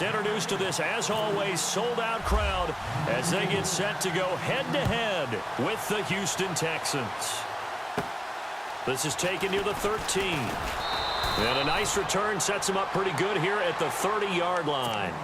Let's introduce to this, as always, sold-out crowd as they get set to go head-to-head with the Houston Texans. This is taken near the 13. And a nice return sets him up pretty good here at the 30-yard line.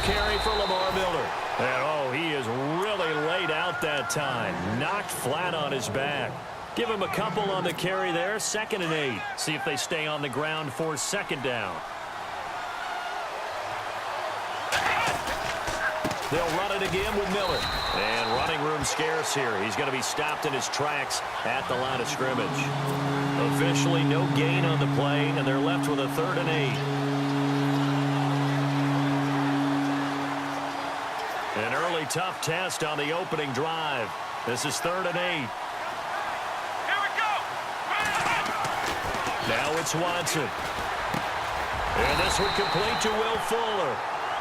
Carry for Lamar Miller. And, oh, he is really laid out that time. Knocked flat on his back. Give him a couple on the carry there. 2nd and 8. See if they stay on the ground for 2nd down. They'll run it again with Miller. And running room scarce here. He's going to be stopped in his tracks at the line of scrimmage. Officially no gain on the play, and they're left with a 3rd and 8. An early tough test on the opening drive. This is 3rd and 8. Here we go. Now it's Watson. And this one complete to Will Fuller.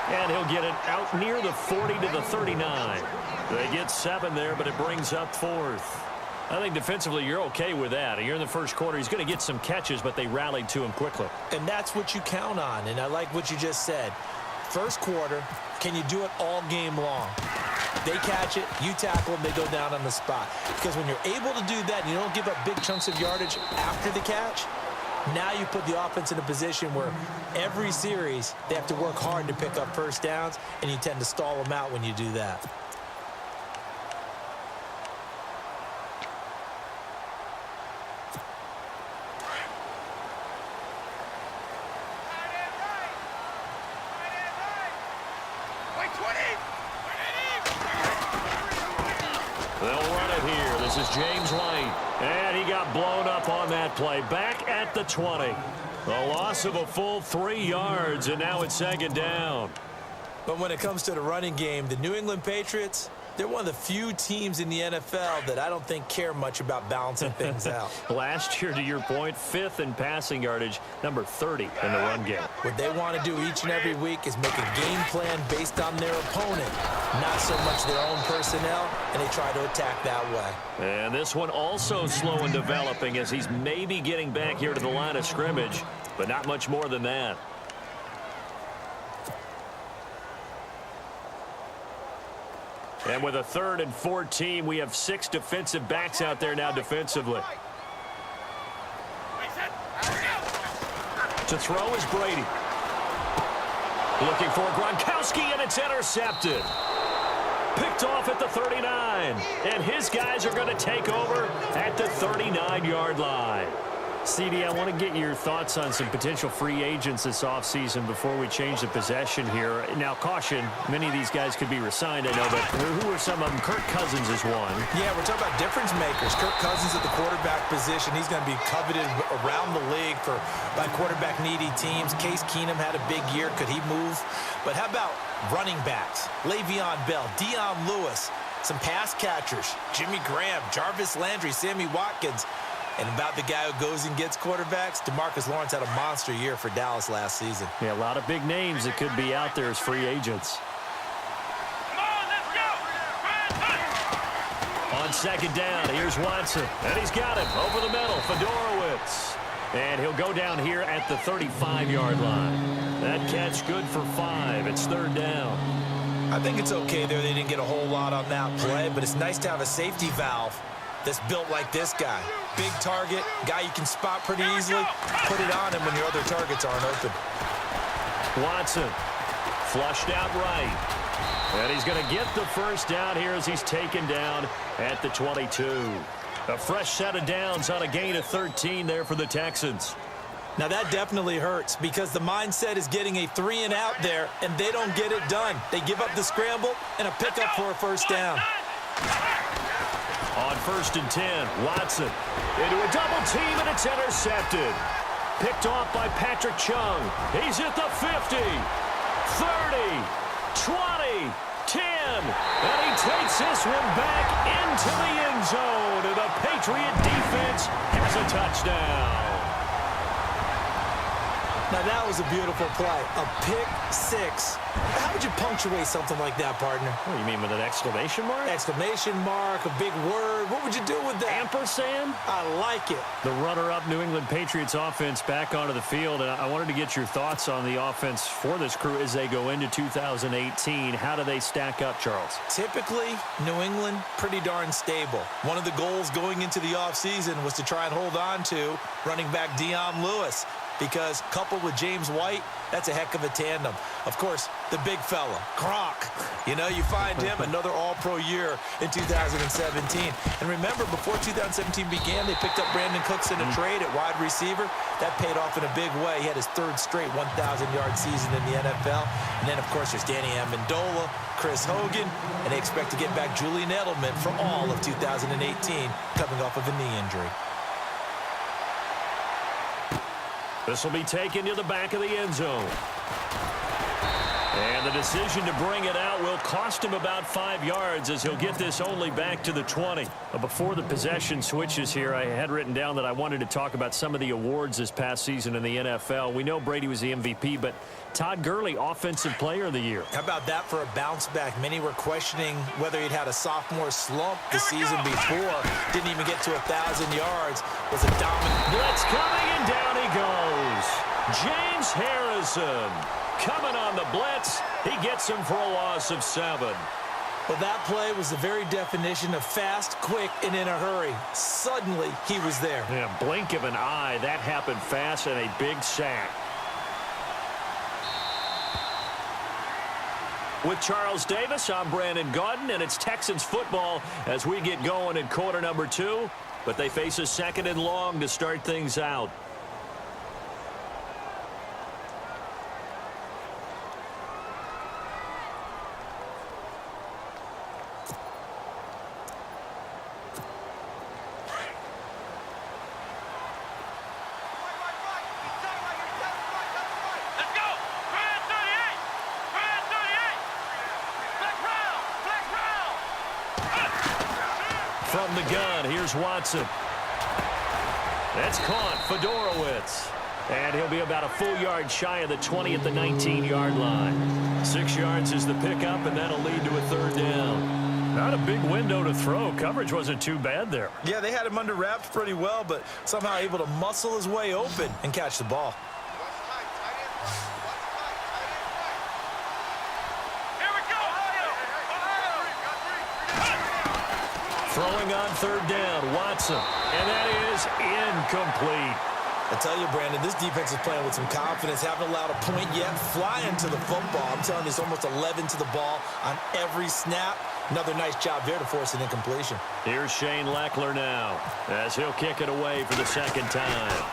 And he'll get it out near the 40 to the 39. They get 7 there, but it brings up 4th. I think defensively you're okay with that. You're in the first quarter. He's going to get some catches, but they rallied to him quickly. And that's what you count on, and I like what you just said. First quarter, can you do it all game long? They catch it, you tackle them, they go down on the spot. Because when you're able to do that and you don't give up big chunks of yardage after the catch, now you put the offense in a position where every series they have to work hard to pick up first downs, and you tend to stall them out when you do that. They'll run it here. This is James White. And he got blown up on that play. Back at the 20. A loss of a full 3 yards, and now it's 2nd down. But when it comes to the running game, the New England Patriots, they're one of the few teams in the NFL that I don't think care much about balancing things out. Last year, to your point, 5th in passing yardage, number 30 in the run game. What they want to do each and every week is make a game plan based on their opponent, not so much their own personnel, and they try to attack that way. And this one also slow in developing as he's maybe getting back here to the line of scrimmage, but not much more than that. And with a 3rd and 14, we have 6 defensive backs out there now defensively. To throw is Brady. Looking for Gronkowski, and it's intercepted. Picked off at the 39. And his guys are going to take over at the 39-yard line. CD, I want to get your thoughts on some potential free agents this offseason before we change the possession here. Now, caution, many of these guys could be re-signed, I know, but who are some of them? Kirk Cousins is one. Yeah, we're talking about difference makers. Kirk Cousins at the quarterback position. He's going to be coveted around the league by quarterback-needy teams. Case Keenum had a big year. Could he move? But how about running backs? Le'Veon Bell, Dion Lewis, some pass catchers, Jimmy Graham, Jarvis Landry, Sammy Watkins. And about the guy who goes and gets quarterbacks, DeMarcus Lawrence had a monster year for Dallas last season. Yeah, a lot of big names that could be out there as free agents. Come on, let's go. On 2nd down, here's Watson. And he's got it over the middle, Fedorowicz. And he'll go down here at the 35-yard line. That catch good for 5. It's 3rd down. I think it's okay there. They didn't get a whole lot on that play, but it's nice to have a safety valve that's built like this guy. Big target, guy you can spot pretty easily. Put it on him when your other targets aren't open. Watson flushed out right. And he's going to get the first down here as he's taken down at the 22. A fresh set of downs on a gain of 13 there for the Texans. Now that definitely hurts because the mindset is getting a 3-and-out there, and they don't get it done. They give up the scramble and a pickup for a first down. On 1st and 10, Watson into a double team, and it's intercepted. Picked off by Patrick Chung. He's at the 50, 30, 20, 10, and he takes this one back into the end zone, and the Patriot defense has a touchdown. Now that was a beautiful play, a pick 6. How would you punctuate something like that, partner? What do you mean, with an exclamation mark? Exclamation mark, a big word. What would you do with that? Ampersand? I like it. The runner-up New England Patriots offense back onto the field. And I wanted to get your thoughts on the offense for this crew as they go into 2018. How do they stack up, Charles? Typically, New England, pretty darn stable. One of the goals going into the offseason was to try and hold on to running back Dion Lewis, because coupled with James White, that's a heck of a tandem. Of course, the big fella, Gronk. You know, you find him another all-pro year in 2017. And remember, before 2017 began, they picked up Brandon Cooks in a trade at wide receiver. That paid off in a big way. He had his third straight 1,000-yard season in the NFL. And then, of course, there's Danny Amendola, Chris Hogan, and they expect to get back Julian Edelman for all of 2018, coming off of a knee injury. This will be taken to the back of the end zone. And the decision to bring it out will cost him about 5 yards, as he'll get this only back to the 20. Before the possession switches here, I had written down that I wanted to talk about some of the awards this past season in the NFL. We know Brady was the MVP, but Todd Gurley, Offensive Player of the Year. How about that for a bounce back? Many were questioning whether he'd had a sophomore slump the season before. Didn't even get to 1,000 yards. Was a dominant. Blitz coming, and down he goes. James Harrison coming on the blitz. He gets him for a loss of 7. Well, that play was the very definition of fast, quick, and in a hurry. Suddenly, he was there. Yeah, blink of an eye. That happened fast, and a big sack. With Charles Davis, I'm Brandon Gaudin, and it's Texans football as we get going in quarter number 2. But they face a 2nd and long to start things out. From the gun, here's Watson. That's caught, Fedorowicz. And he'll be about a full yard shy of the 20 at the 19-yard line. 6 yards is the pickup, and that'll lead to a 3rd down. Not a big window to throw. Coverage wasn't too bad there. Yeah, they had him under wraps pretty well, but somehow able to muscle his way open and catch the ball. Throwing on 3rd down, Watson. And that is incomplete. I tell you, Brandon, this defense is playing with some confidence. Haven't allowed a point yet. Flying to the football. I'm telling you, it's almost 11 to the ball on every snap. Another nice job there to force an incompletion. Here's Shane Leckler now, as he'll kick it away for the 2nd time.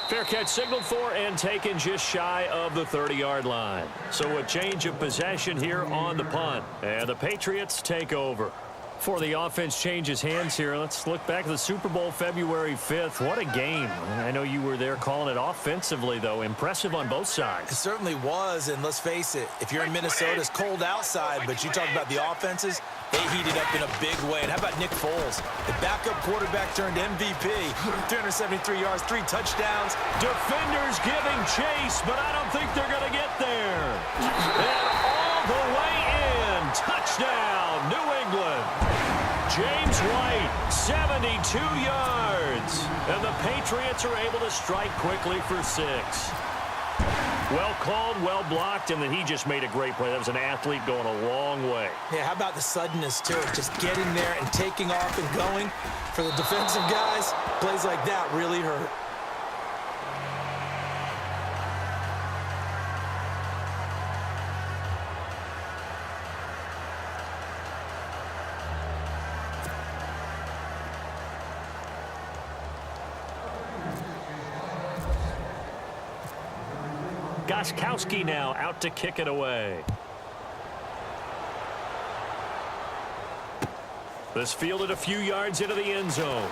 Fair catch signaled for and taken just shy of the 30-yard line. So a change of possession here on the punt. And the Patriots take over. Before the offense changes hands here, let's look back at the Super Bowl February 5th. What a game. I know you were there calling it offensively, though. Impressive on both sides. It certainly was, and let's face it, if you're in Minnesota, it's cold outside, but you talk about the offenses, they heated up in a big way. And how about Nick Foles? The backup quarterback turned MVP. 373 yards, 3 touchdowns. Defenders giving chase, but I don't think they're going to get there. And all the way in. Touchdown, New England. James White, 72 yards. And the Patriots are able to strike quickly for 6. Well called, well blocked, and then he just made a great play. That was an athlete going a long way. Yeah, how about the suddenness, too? Just getting there and taking off and going. For the defensive guys, plays like that really hurt. Gostkowski now out to kick it away. This fielded a few yards into the end zone.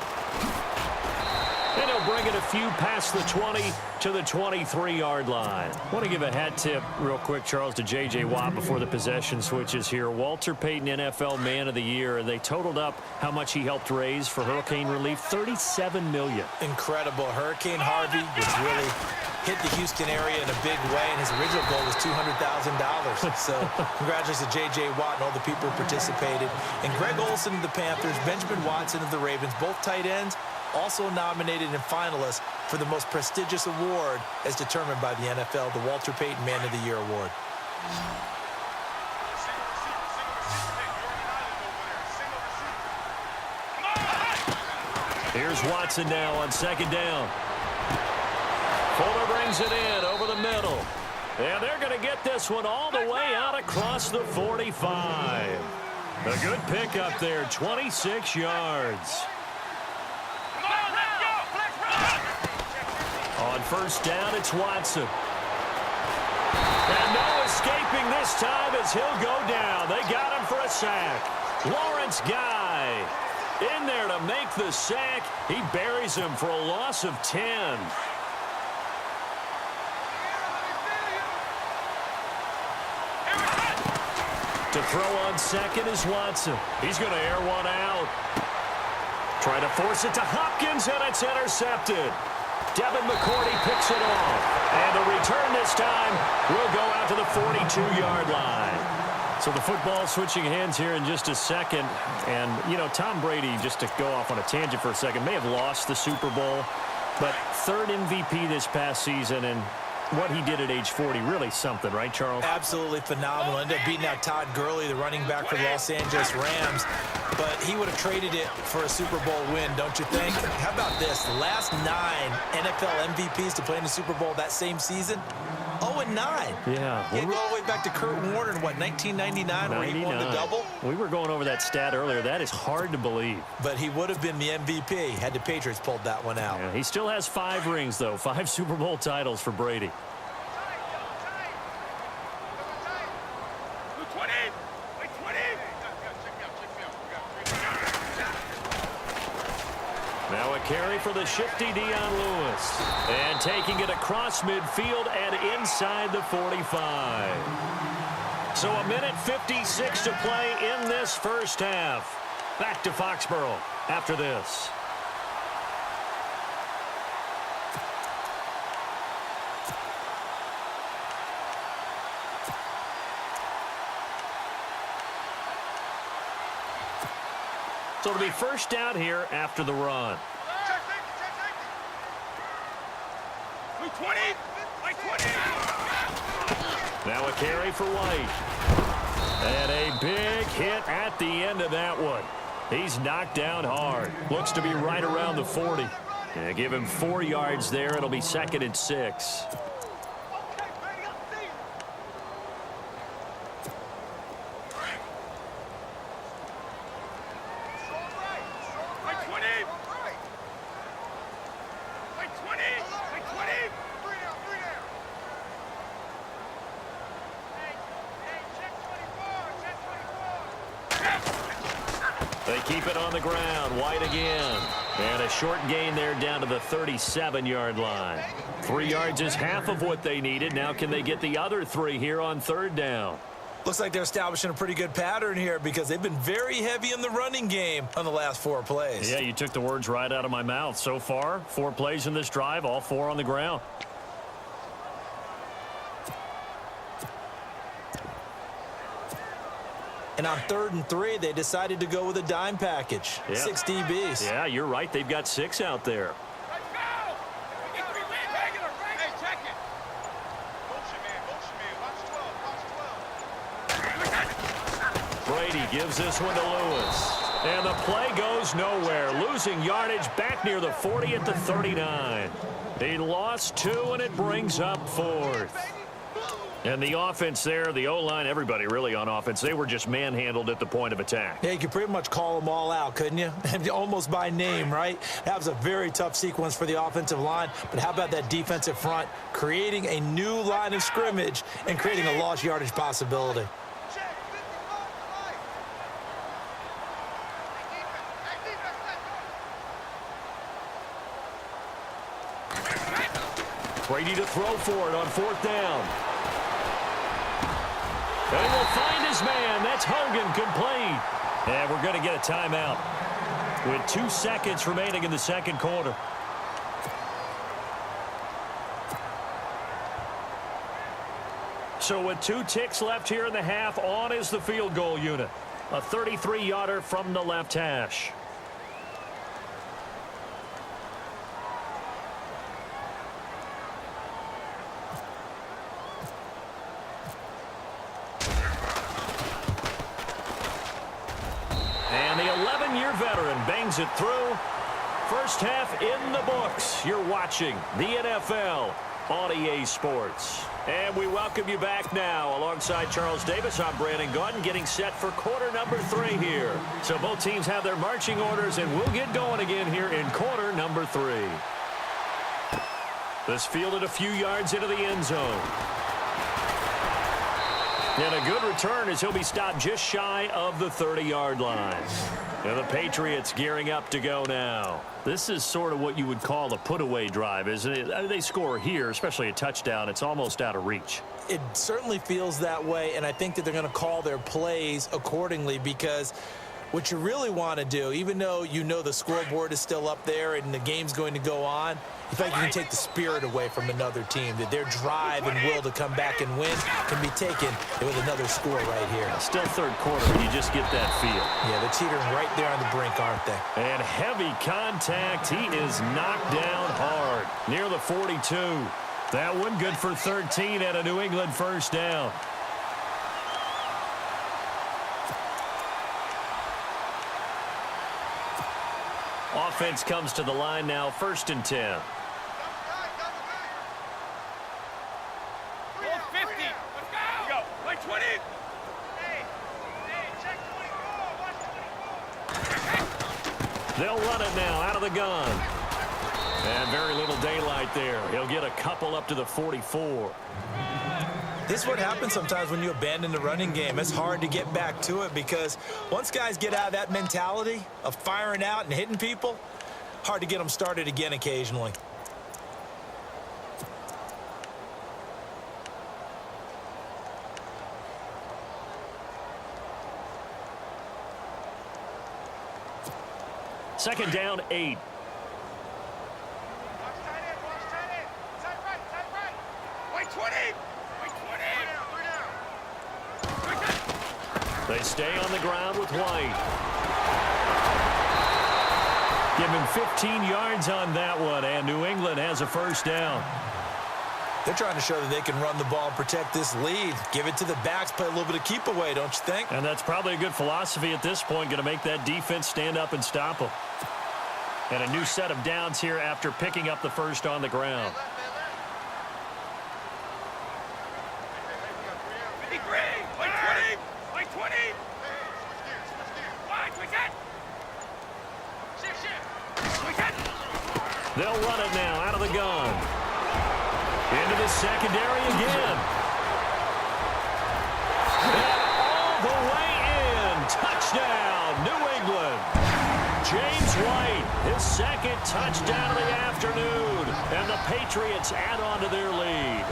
And he'll bring it a few past the 20 to the 23-yard line. I want to give a hat tip real quick, Charles, to J.J. Watt before the possession switches here. Walter Payton, NFL Man of the Year, and they totaled up how much he helped raise for hurricane relief, $37 million. Incredible. Hurricane Harvey, which really hit the Houston area in a big way, and his original goal was $200,000. So congratulations to J.J. Watt and all the people who participated. And Greg Olsen of the Panthers, Benjamin Watson of the Ravens, both tight ends, also nominated and finalists for the most prestigious award as determined by the NFL, the Walter Payton Man of the Year Award. Here's Watson now on second down. Fuller brings it in over the middle. And they're going to get this one all the way out across the 45. A good pickup there, 26 yards. On first down, it's Watson. And no escaping this time as he'll go down. They got him for a sack. Lawrence Guy in there to make the sack. He buries him for a loss of 10. To throw on second is Watson. He's going to air one out. Try to force it to Hopkins, and it's intercepted. Devin McCourty picks it off. And the return this time will go out to the 42-yard line. So the football switching hands here in just a second. And, you know, Tom Brady, just to go off on a tangent for a second, may have lost the Super Bowl. But third MVP this past season, and what he did at age 40, really something, right, Charles? Absolutely phenomenal. Ended up beating out Todd Gurley, the running back for the Los Angeles Rams. But he would have traded it for a Super Bowl win, don't you think? How about this? The last 9 NFL MVPs to play in the Super Bowl that same season, 0-9. Yeah. Can't go all the way back to Kurt Warner in, what, 1999 where he won the double? We were going over that stat earlier. That is hard to believe. But he would have been the MVP had the Patriots pulled that one out. Yeah, he still has 5 rings, though. 5 Super Bowl titles for Brady. Now a carry for the shifty Dion Lewis. And taking it across midfield and inside the 45. So a minute 56 to play in this first half. Back to Foxborough after this. So it'll be first down here after the run. Now a carry for White. And a big hit at the end of that one. He's knocked down hard. Looks to be right around the 40. And give him 4 yards there. It'll be 2nd and 6. They keep it on the ground. White again. And a short gain there down to the 37-yard line. 3 yards is half of what they needed. Now can they get the other 3 here on third down? Looks like they're establishing a pretty good pattern here because they've been very heavy in the running game on the last 4 plays. Yeah, you took the words right out of my mouth. So far, 4 plays in this drive, all 4 on the ground. And on 3rd and 3, they decided to go with a dime package. Yeah. 6 DBs. Yeah, you're right. They've got 6 out there. Brady gives this one to Lewis. And the play goes nowhere. Losing yardage back near the 40 at the 39. He lost 2, and it brings up 4th. And the offense there, the O-line, everybody really on offense, they were just manhandled at the point of attack. Yeah, you could pretty much call them all out, couldn't you? Almost by name, right? That was a very tough sequence for the offensive line. But how about that defensive front creating a new line of scrimmage and creating a lost yardage possibility? Brady to throw for it on 4th down. And he will find his man. That's Hogan, complete. And we're going to get a timeout with 2 seconds remaining in the second quarter. So with 2 ticks left here in the half, on is the field goal unit. A 33-yarder from the left hash. And the 11-year veteran bangs it through. First half in the books. You're watching the NFL on EA Sports. And we welcome you back now. Alongside Charles Davis, I'm Brandon Gaudin, getting set for quarter number 3 here. So both teams have their marching orders, and we'll get going again here in quarter number 3. This fielded a few yards into the end zone. And a good return as he'll be stopped just shy of the 30-yard line. And the Patriots gearing up to go now. This is sort of what you would call a put-away drive, isn't it? They score here, especially a touchdown. It's almost out of reach. It certainly feels that way, and I think that they're going to call their plays accordingly, because what you really want to do, even though you know the scoreboard is still up there and the game's going to go on, you feel like you can take the spirit away from another team, that their drive and will to come back and win can be taken with another score right here. Still third quarter, and you just get that feel. Yeah, they're teetering right there on the brink, aren't they? And heavy contact. He is knocked down hard near the 42. That one good for 13 at a New England first down. Offense comes to the line now, 1st and 10. 50. Let's go. Play 20. Hey, check 24. Watch 24. They'll run it now out of the gun. And very little daylight there. He'll get a couple up to the 44. This is what happens sometimes when you abandon the running game. It's hard to get back to it, because once guys get out of that mentality of firing out and hitting people, hard to get them started again occasionally. Second down, 8. Watch tight end. Tight right. Wait 20. They stay on the ground with White. Give him 15 yards on that one, and New England has a first down. They're trying to show that they can run the ball and protect this lead. Give it to the backs, play a little bit of keep away, don't you think? And that's probably a good philosophy at this point, going to make that defense stand up and stop them. And a new set of downs here after picking up the first on the ground. 53. Play 20. Wide, we get. They'll run it now out of the gun. Into the secondary again. And all the way in. Touchdown, New England. James White, his second touchdown of the afternoon. And the Patriots add on to their lead.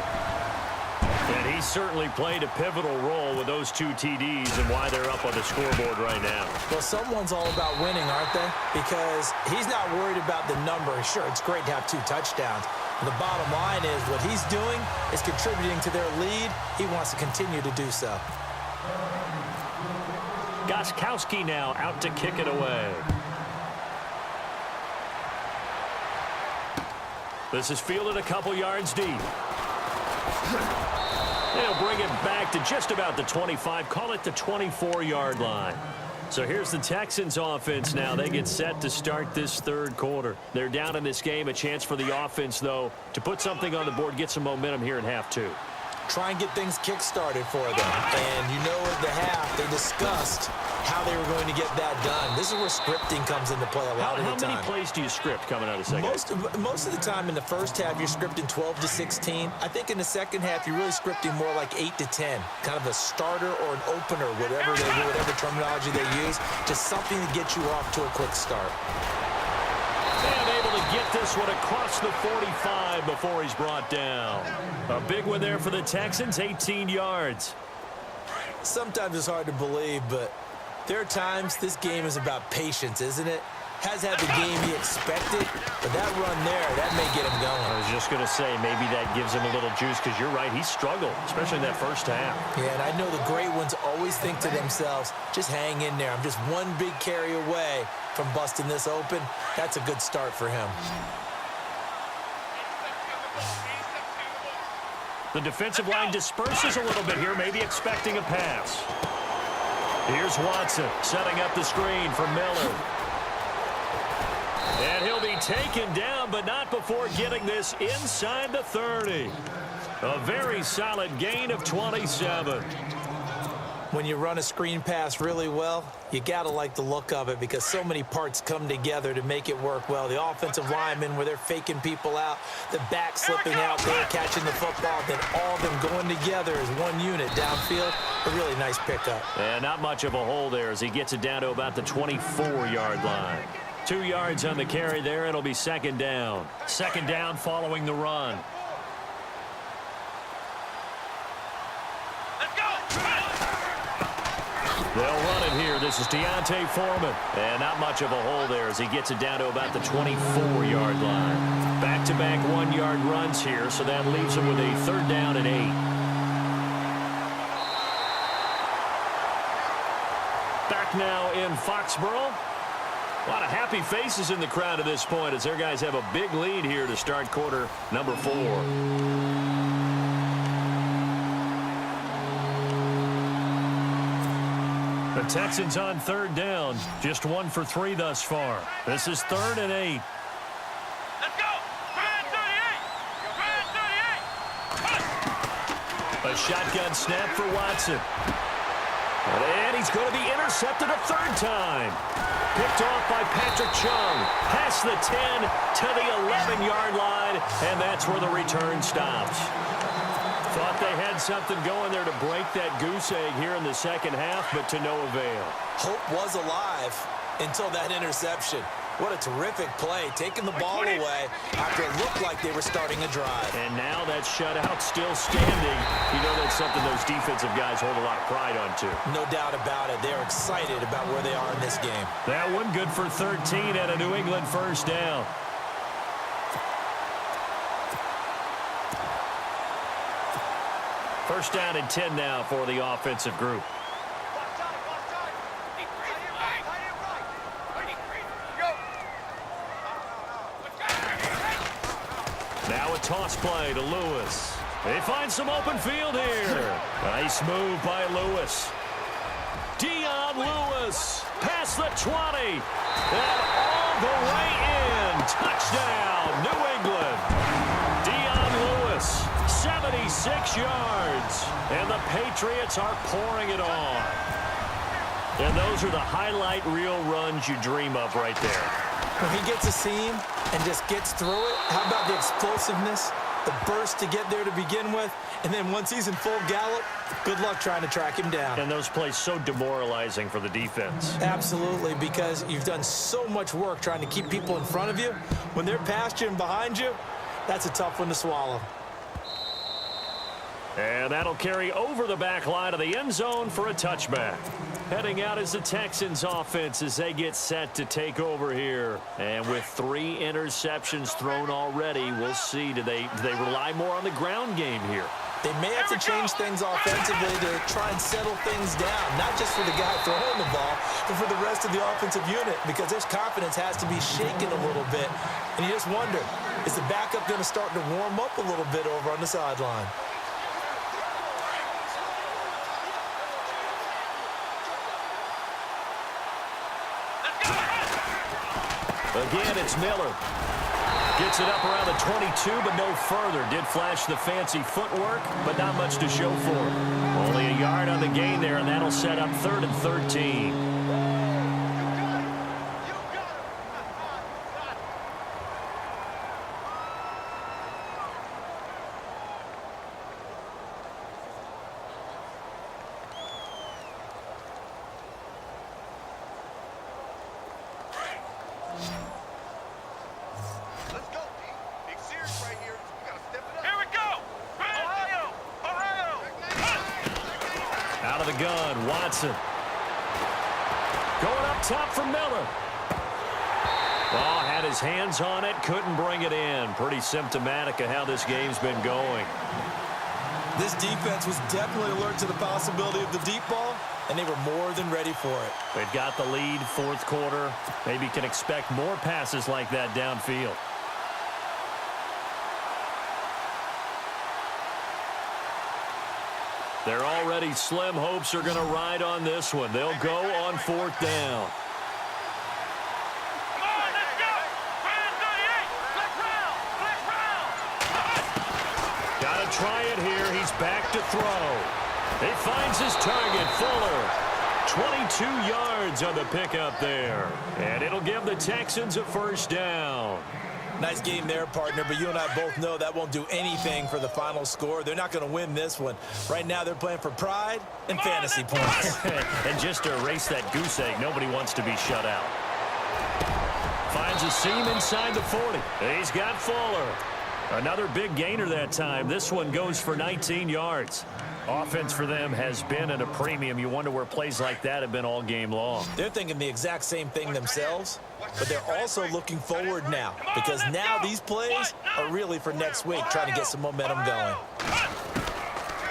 And he certainly played a pivotal role with those 2 TDs and why they're up on the scoreboard right now. Well, someone's all about winning, aren't they? Because he's not worried about the number. Sure, it's great to have 2 touchdowns. But the bottom line is what he's doing is contributing to their lead. He wants to continue to do so. Gostkowski now out to kick it away. This is fielded a couple yards deep. They'll bring it back to just about the 25, call it the 24-yard line. So here's the Texans offense now. They get set to start this third quarter. They're down in this game. A chance for the offense, though, to put something on the board, get some momentum here in half 2. Try and get things kick-started for them. And you know at the half, they discussed how they were going to get that done. This is where scripting comes into play a lot of the time. How many plays do you script coming out of second? Most of the time in the first half, you're scripting 12 to 16. I think in the second half, you're really scripting more like 8 to 10. Kind of a starter or an opener, whatever terminology they use, just something to get you off to a quick start. And able to get this one across the 45 before he's brought down. A big one there for the Texans, 18 yards. Sometimes it's hard to believe, but there are times this game is about patience, isn't it? Has had the game he expected, but that run there, that may get him going. I was just going to say, maybe that gives him a little juice, because you're right, he struggled, especially in that first half. Yeah, and I know the great ones always think to themselves, just hang in there. I'm just one big carry away from busting this open. That's a good start for him. The defensive line disperses a little bit here, maybe expecting a pass. Here's Watson setting up the screen for Miller. And he'll be taken down, but not before getting this inside the 30. A very solid gain of 27. When you run a screen pass really well, you got to like the look of it because so many parts come together to make it work well. The offensive linemen where they're faking people out, the back slipping out there, catching the football, then all of them going together as one unit downfield. A really nice pickup. And not much of a hole there as he gets it down to about the 24-yard line. 2 yards on the carry there. It'll be second down. Second down following the run. Let's go! They'll run it here. This is Deontay Foreman. And not much of a hole there as he gets it down to about the 24-yard line. Back-to-back 1-yard runs here, so that leaves him with a third down and 8. Back now in Foxborough. A lot of happy faces in the crowd at this point as their guys have a big lead here to start quarter number 4. The Texans on third down. Just 1 for 3 thus far. This is 3rd and 8. Let's go! 38! 38! A shotgun snap for Watson. And he's going to be intercepted a third time. Picked off by Patrick Chung. Past the 10 to the 11-yard line, and that's where the return stops. Thought they had something going there to break that goose egg here in the second half, but to no avail. Hope was alive until that interception. What a terrific play, taking the ball away after it looked like they were starting a drive. And now that shutout still standing. You know that's something those defensive guys hold a lot of pride on, too. No doubt about it. They're excited about where they are in this game. That one good for 13 and a New England first down. First down and 10 now for the offensive group. Now a toss play to Lewis. They find some open field here. Nice move by Lewis. Dion Lewis past the 20. And all the way in. Touchdown, New England. Dion Lewis, 76 yards. And the Patriots are pouring it on. And those are the highlight reel runs you dream of right there. When he gets a seam and just gets through it, how about the explosiveness, the burst to get there to begin with, and then once he's in full gallop, good luck trying to track him down. And those plays so demoralizing for the defense. Absolutely, because you've done so much work trying to keep people in front of you. When they're past you and behind you, that's a tough one to swallow. And that'll carry over the back line of the end zone for a touchback. Heading out is the Texans offense as they get set to take over here. And with 3 interceptions thrown already, we'll see. Do they rely more on the ground game here? They may have to change things offensively to try and settle things down, not just for the guy throwing the ball, but for the rest of the offensive unit, because their confidence has to be shaken a little bit. And you just wonder, is the backup going to start to warm up a little bit over on the sideline? Again, it's Miller. Gets it up around the 22, but no further. Did flash the fancy footwork, but not much to show for it. Only a yard on the gain there, and that'll set up 3rd and 13. the gun, Watson. Going up top for Miller. Oh, had his hands on it, couldn't bring it in. Pretty symptomatic of how this game's been going. This defense was definitely alert to the possibility of the deep ball, and they were more than ready for it. They've got the lead, fourth quarter. Maybe can expect more passes like that downfield. They're already slim hopes are going to ride on this one. They'll go on fourth down. Come on, let's go! Brand 38! Flex round! Flex round! Got to try it here. He's back to throw. He finds his target, Fuller. 22 yards on the pickup there. And it'll give the Texans a first down. Nice game there, partner, but you and I both know that won't do anything for the final score. They're not going to win this one. Right now, they're playing for pride and fantasy points. And just to erase that goose egg, nobody wants to be shut out. Finds a seam inside the 40. He's got Fuller. Another big gainer that time. This one goes for 19 yards. Offense for them has been at a premium. You wonder where plays like that have been all game long. They're thinking the exact same thing themselves, but they're also looking forward now because now these plays are really for next week, trying to get some momentum going.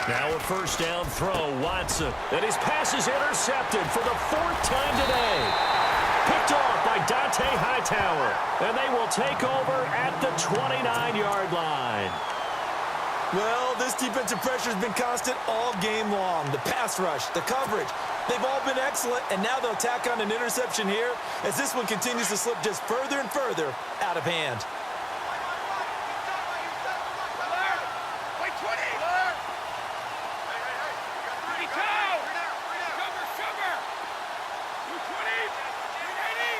Now a first down throw, Watson. And his pass is intercepted for the fourth time today. Picked off by Dante Hightower. And they will take over at the 29-yard line. Well, this defensive pressure has been constant all game long. The pass rush, the coverage, they've all been excellent, and now they'll tack on an interception here as this one continues to slip just further and further out of hand. Wait, 20! Hey,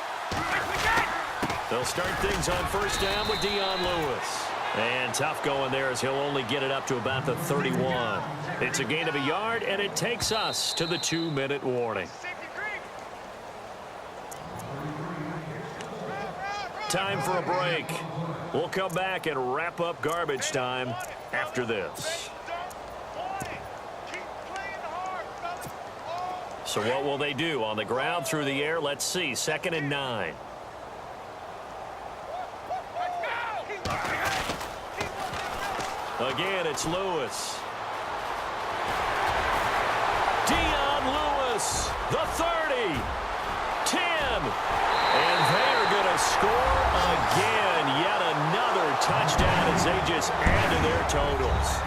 They'll start things on first down with Dion Lewis. And tough going there as he'll only get it up to about the 31. It's a gain of a yard, and it takes us to the 2-minute warning. Time for a break. We'll come back and wrap up garbage time after this. So what will they do? On the ground, through the air? Let's see. 2nd and 9. Again, it's Lewis. Dion Lewis, the 30, 10, and they're going to score again. Yet another touchdown as they just add to their totals.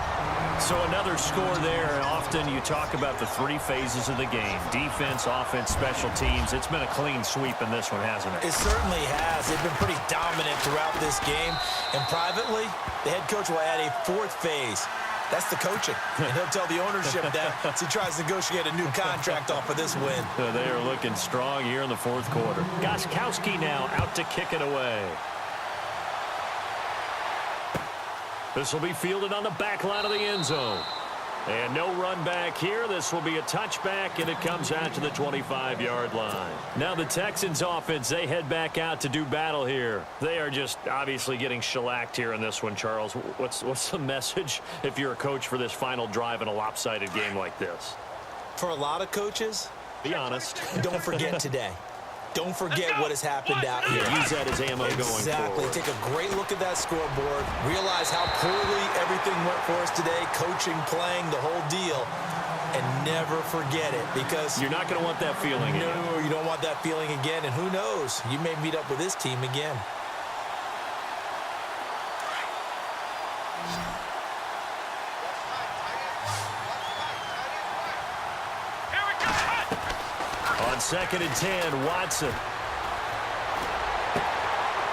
So another score there. Often you talk about the three phases of the game: defense, offense, special teams. It's been a clean sweep in this one, hasn't it? It certainly has. They've been pretty dominant throughout this game. And privately, the head coach will add a fourth phase. That's the coaching. And he'll tell the ownership that as he tries to negotiate a new contract off of this win. They are looking strong here in the fourth quarter. Gostkowski now out to kick it away. This will be fielded on the back line of the end zone. And no run back here. This will be a touchback, and it comes out to the 25-yard line. Now the Texans offense, they head back out to do battle here. They are just obviously getting shellacked here in this one, Charles. What's the message if you're a coach for this final drive in a lopsided game like this? For a lot of coaches, be honest. Don't forget today. Don't forget what has happened out here. Yeah, use that as ammo going forward. Exactly. Take a great look at that scoreboard. Realize how poorly everything went for us today. Coaching, playing, the whole deal. And never forget it because you're not going to want that feeling again. No, you don't want that feeling again. And who knows? You may meet up with this team again. On 2nd and 10, Watson.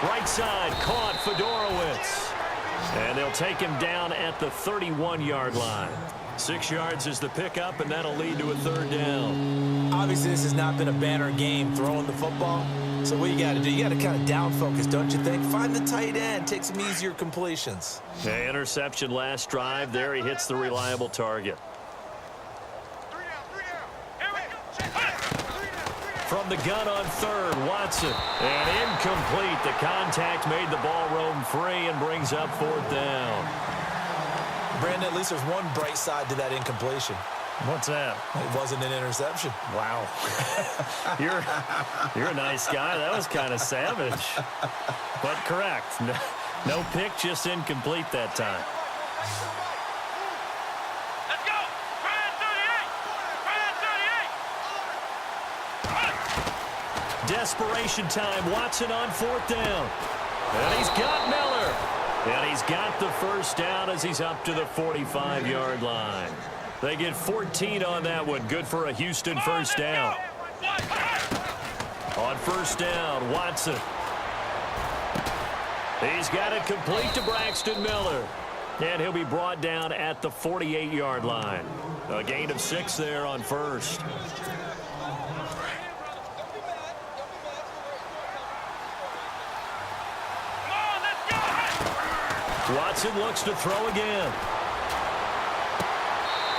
Right side, caught Fedorowicz. And they'll take him down at the 31-yard line. 6 yards is the pickup, and that'll lead to a third down. Obviously, this has not been a banner game throwing the football. So what you got to do, you got to kind of down focus, don't you think? Find the tight end, take some easier completions. The interception last drive. There he hits the reliable target. From the gun on third, Watson. And incomplete. The contact made the ball roam free and brings up fourth down. Brandon, at least there's one bright side to that incompletion. What's that? It wasn't an interception. Wow. You're a nice guy. That was kind of savage. But correct. No pick, just incomplete that time. Let's go. Try it, 38. Try it, 38. Desperation time. Watson on 4th down. And he's got Miller. And he's got the first down as he's up to the 45-yard line. They get 14 on that one. Good for a Houston first down. On first down, Watson. He's got it complete to Braxton Miller. And he'll be brought down at the 48-yard line. A gain of 6 there on first. Watson looks to throw again.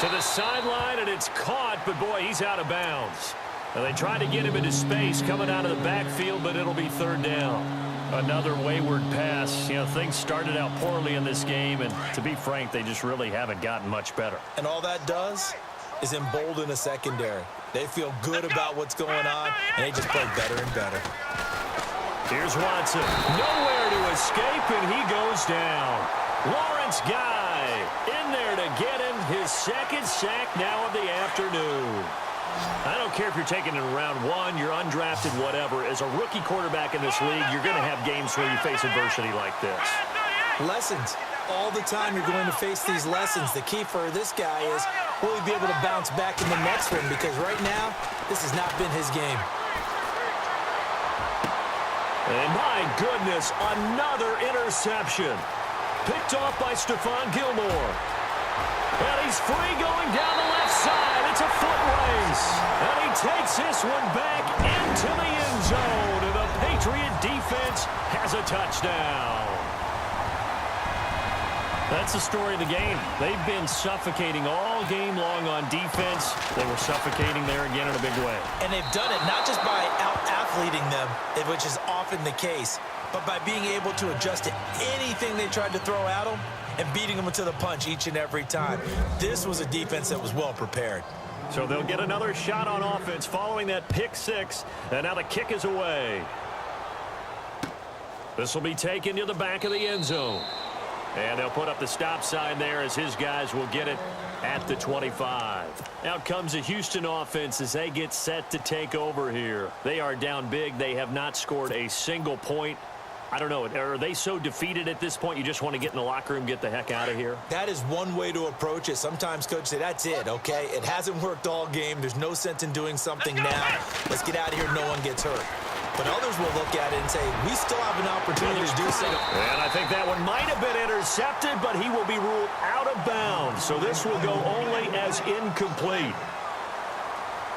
To the sideline, and it's caught, but boy, he's out of bounds. And they tried to get him into space coming out of the backfield, but it'll be 3rd down. Another wayward pass. You know, things started out poorly in this game, and to be frank, they just really haven't gotten much better. And all that does is embolden a secondary. They feel good about what's going on, and they just play better and better. Here's Watson. Nowhere to escape, and he goes down. Lawrence Guy in there to get him his 2nd sack now of the afternoon. I don't care if you're taking it in round 1, you're undrafted, whatever. As a rookie quarterback in this league, you're going to have games where you face adversity like this. Lessons. All the time you're going to face these lessons. The key for this guy is, will he be able to bounce back in the next one? Because right now, this has not been his game. And my goodness, another interception. Picked off by Stephon Gilmore. And he's free going down the left side. It's a foot race. And he takes this one back into the end zone. And the Patriot defense has a touchdown. That's the story of the game. They've been suffocating all game long on defense. They were suffocating there again in a big way. And they've done it not just by out-athleting them, which is often the case, but by being able to adjust to anything they tried to throw at them and beating them to the punch each and every time. This was a defense that was well prepared. So they'll get another shot on offense following that pick 6, and now the kick is away. This will be taken to the back of the end zone. And they'll put up the stop sign there as his guys will get it at the 25. Out comes the Houston offense as they get set to take over here. They are down big. They have not scored a single point. I don't know. Are they so defeated at this point you just want to get in the locker room, get the heck out of here? That is one way to approach it. Sometimes coaches say, that's it, okay? It hasn't worked all game. There's no sense in doing something now. Let's get out of here. No one gets hurt. But others will look at it and say, we still have an opportunity to do something. And I think that one might have been intercepted, but he will be ruled out of bounds. So this will go only as incomplete.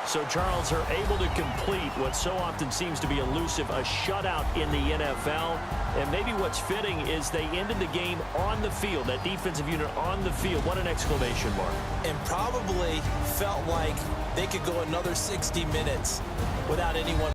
So, Charles, are able to complete what so often seems to be elusive, a shutout in the NFL. And maybe what's fitting is they ended the game on the field, that defensive unit on the field. What an exclamation mark. And probably felt like they could go another 60 minutes without anyone